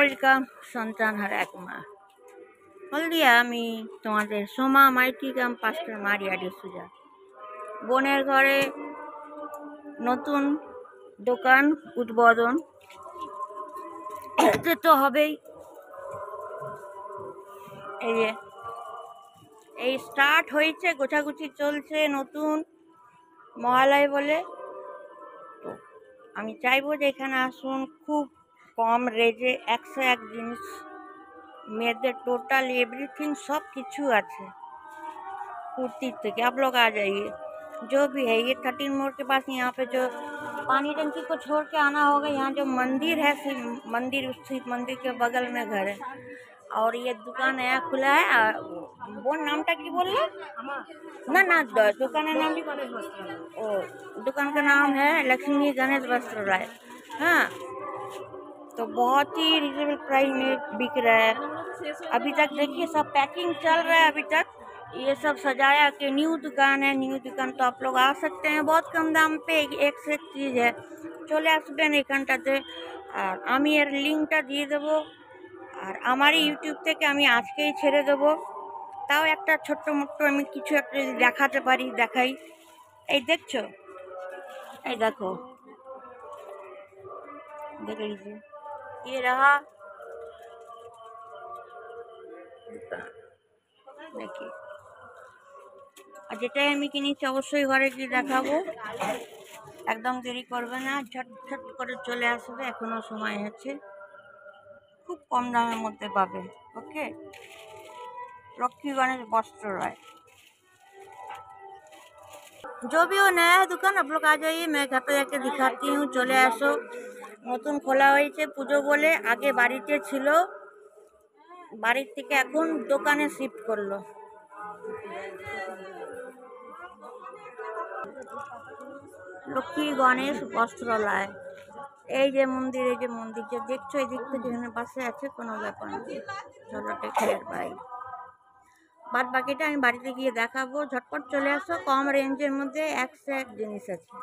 Welcome সন্তান হার এক মা হলদিয়া। আমি তোমাদের সোমা মাইটি কাম পাস্টার মারিয়া ডিসুজা। বোনের ঘরে নতুন দোকান উদ্বোধন তো হবেই। এই স্টার্ট হয়েছে, গোছাগুছি চলছে নতুন মহালয় বলে। তো আমি চাইবো যে এখানে আসুন, খুব কম রেটে 101 জিনিস मेरे टोटल एवरीथिंग सब किचू আছে कुर्ती तक। आप लोग आ जाइए। जो भी है ये 13 मोड़ के पास, यहाँ पे जो पानी टंकी को छोड़ के आना होगा, यहाँ जो मंदिर है शिव मंदिर, उस शिव मंदिर के बगल में घर है। और ये दुकान नया खुला है। वो नामटा की बोल रहे ना ना दुकान का नाम, ओ दुकान का नाम है लक्ष्मी गणेश वस्त्रालय। हाँ, तो बहुत ही रिजनेबल प्राइस में बिक रहा है। अभी तक देखिए सब पैकिंग चल रहा है। अभी तक ये सब सजाया कि न्यू दुकान है, न्यू दुकान। तो आप लोग आ सकते हैं, बहुत कम दाम पे एक से एक चीज़ है। চলে আসবেন এখানটাতে। আর আমি এর লিঙ্কটা দিয়ে দেবো। আর আমারই ইউটিউব থেকে আমি আজকেই ছেড়ে দেবো। তাও একটা ছোট্ট মোট্ট আমি কিছু একটা যদি দেখাতে পারি দেখাই। এই দেখছো, এই দেখো, দেখে लीजिए ये रहा। দেখি, আর যেটাই আমি কিনেছি অবশ্যই ঘরে গিয়ে দেখাবো। একদম দেরি করবে না, ঝটঝট করে চলে আসবে, এখনো সময় আছে। খুব কম দামের মধ্যে পাবে। ओके, लक्ष्मी गणेश वस्त्रालय। जो भी हो नया है दुकान, आप लोग आ जाइए, मैं घर पे जाके दिखाती हूँ। চলে আসো, নতুন খোলা হয়েছে পুজো বলে। আগে বাড়িতে ছিল, বাড়ির থেকে এখন দোকানে শিফট করলো। লক্ষ্মী গণেশ বস্ত্রালয়। এই যে মন্দির, এই যে মন্দির যে দেখছো, এই দিক থেকে যেখানে পাশে আছে, কোনো ব্যাপার নেই। চলো টেকের ভাই, বাদ বাকিটা আমি বাড়িতে গিয়ে দেখাবো। ঝটপট চলে আসো, কম রেঞ্জের মধ্যে 101 জিনিস আছে।